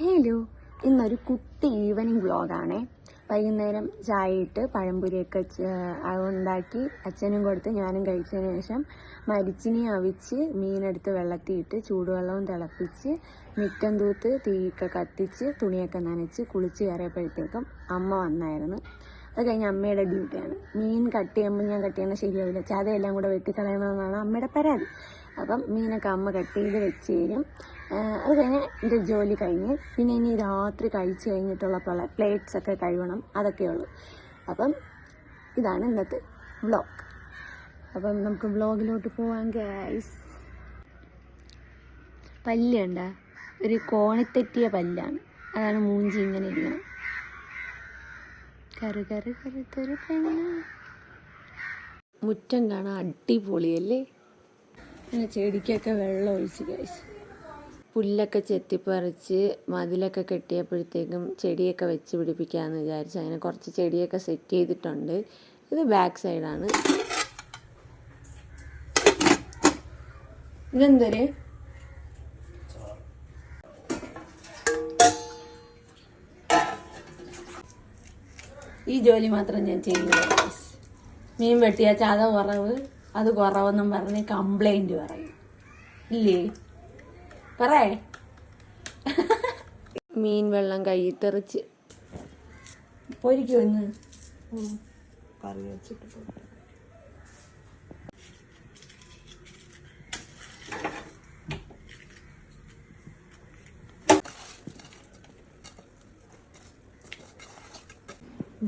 Hello, ഇന്നൊരു കുട്ടി evening വ്ളോഗാണേ. വൈകുന്നേരം ചായ ഇട്ട് പഴംപൊരിയൊക്കെ ഉണ്ടാക്കി അച്ഛനും കൊടുത്ത് ഞാനും കഴിച്ചതിന് ശേഷം മരിച്ചിനി അവിച്ച് മീനെടുത്ത് വെള്ളത്തിയിട്ട് ചൂടുവെള്ളവും തിളപ്പിച്ച് മിറ്റം തൂത്ത് തീയൊക്കെ കത്തിച്ച് തുണിയൊക്കെ നനച്ച് കുളിച്ച് കയറിയപ്പോഴത്തേക്കും അമ്മ വന്നായിരുന്നു. അത് കഴിഞ്ഞ് അമ്മയുടെ ഡ്യൂട്ടിയാണ്. മീൻ കട്ട് ചെയ്യുമ്പോൾ ഞാൻ കട്ട് ചെയ്യുന്നത് ശരിയാവില്ല, ചതയെല്ലാം കൂടെ വെട്ടിക്കളയണമെന്നാണ് അമ്മയുടെ പരാതി. അപ്പം മീനൊക്കെ അമ്മ കട്ട് ചെയ്ത് വെച്ച് തരും. അത് കഴിഞ്ഞ് എൻ്റെ ജോലി കഴിഞ്ഞ് പിന്നെ ഇനി രാത്രി കഴിച്ച് കഴിഞ്ഞിട്ടുള്ള പ്ലേറ്റ്സൊക്കെ കഴുകണം, അതൊക്കെയുള്ളൂ. അപ്പം ഇതാണ് ഇന്നത്തെ വ്ളോഗ്. അപ്പം നമുക്ക് വ്ളോഗിലോട്ട് പോവാം ഗൈസ്. പല്ലുണ്ട, ഒരു കോണിത്തെറ്റിയ പല്ലാണ്, അതാണ് മൂഞ്ചി ഇങ്ങനെ ഇരിക്കണം. കറുത്തൊരു പെണ്ണ്. മുറ്റം കാണാൻ അടിപൊളിയല്ലേ. പിന്നെ ചെടിക്കൊക്കെ വെള്ളം ഒഴിച്ച് ഗൈസ്. പുല്ലൊക്കെ ചെത്തിപ്പറിച്ച് മതിലൊക്കെ കെട്ടിയപ്പോഴത്തേക്കും ചെടിയൊക്കെ വെച്ച് പിടിപ്പിക്കാമെന്ന് വിചാരിച്ചു. അങ്ങനെ കുറച്ച് ചെടിയൊക്കെ സെറ്റ് ചെയ്തിട്ടുണ്ട്. ഇത് ബാക്ക് സൈഡാണ്. ഇതെന്തൊരു ഈ ജോലി മാത്രം ഞാൻ ചെയ്യുന്നു. മീൻ വെട്ടിയാൽ ചത കുറവ്, അത് കുറവെന്നും പറഞ്ഞ് കംപ്ലൈൻറ്റ് പറയും ഇല്ലേ? പറയേ. മീൻ വെള്ളം കയ്യിൽ തെറിച്ച് പൊരിക്കുമെന്ന് കറി വെച്ചിട്ട്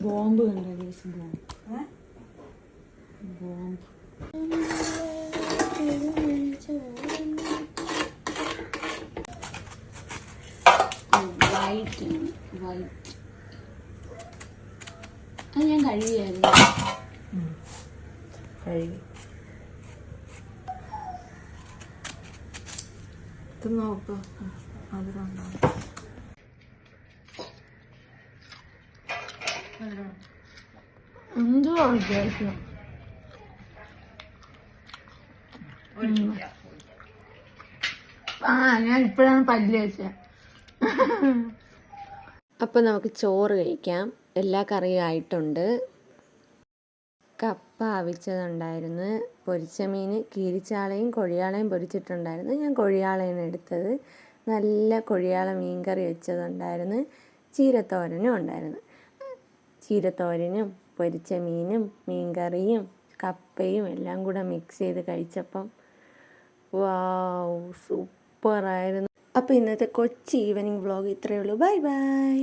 ബോംബ് കണ്ട കേസ്. ബോംബ് വൈറ്റ് അത് ഞാൻ കഴുകിയായിരുന്നു. കഴുകി നോക്കാം. എന്തുവാ വിചാരിക്കണം. ഞാൻ ഇപ്പോഴാണ് പല്ല് വെച്ചത്. അപ്പം നമുക്ക് ചോറ് കഴിക്കാം. എല്ലാ കറിയും ആയിട്ടുണ്ട്. കപ്പ അവിച്ചതുണ്ടായിരുന്നു, പൊരിച്ച മീൻ കീരിച്ചാളയും കൊഴിയാളയും പൊരിച്ചിട്ടുണ്ടായിരുന്നു. ഞാൻ കൊഴിയാളയാണ് എടുത്തത്. നല്ല കൊഴിയാള മീൻ കറി വെച്ചതുണ്ടായിരുന്നു. ചീരത്തോരനും ഉണ്ടായിരുന്നു. ചീരത്തോരനും പൊരിച്ച മീനും മീൻകറിയും കപ്പയും എല്ലാം കൂടെ മിക്സ് ചെയ്ത് കഴിച്ചപ്പം വാവ്, സൂപ്പറായിരുന്നു. അപ്പോൾ ഇന്നത്തെ കൊച്ചി ഈവനിങ് വ്ളോഗ് ഇത്രയേ ഉള്ളൂ. Bye bye.